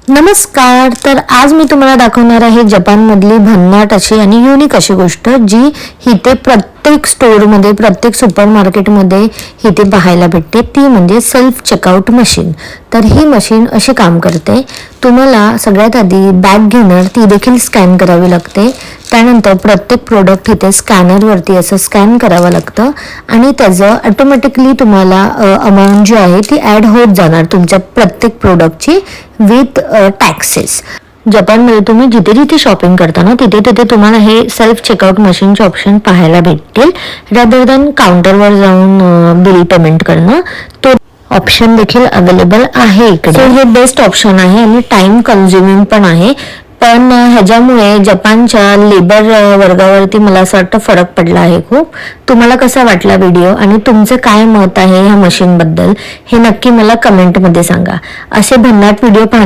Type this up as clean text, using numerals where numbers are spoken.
नमस्कार. तर आज मी तुम्हाला दाखवणार आहे जपानमधली भन्नाट अशी आणि युनिक अशी गोष्ट जी इथे प्रत्येक स्टोअरमध्ये प्रत्येक सुपर मार्केटमध्ये इथे पाहायला भेटते, ती म्हणजे सेल्फ चेकआउट मशीन. तर ही मशीन अशी काम करते, तुम्हाला सगळ्यात आधी बॅग घेणार ती देखील स्कॅन करावी लागते. त्यानंतर प्रत्येक प्रोडक्ट इथे स्कॅनरवरती असं स्कॅन करावं लागतं आणि त्याचं ऑटोमॅटिकली तुम्हाला अमाऊंट जी आहे ती ॲड होत जाणार तुमच्या प्रत्येक प्रोडक्टची विथ टॅक्सेस. जपानमध्ये तुम्ही जिथे जिथे शॉपिंग करता ना तिथे तिथे तुम्हाला हे सेल्फ चेकआउट मशीनचे ऑप्शन पाहायला भेटतील. रॅदर दॅन काउंटरवर जाऊन बिल पेमेंट करणं, तो ऑप्शन देखील अवेलेबल आहे इकडे. हे बेस्ट ऑप्शन आहे आणि टाइम कन्झ्युमिंग पण आहे. पण ह्याच्यामुळे जपानच्या लेबर वर्गावरती मला असं वाटतं फरक पडला आहे खूप. तुम्हाला कसा वाटला व्हिडिओ आणि तुमचं काय मत आहे ह्या मशीनबद्दल हे नक्की मला कमेंटमध्ये सांगा. असे भन्नाट व्हिडिओ पाहण्यासाठी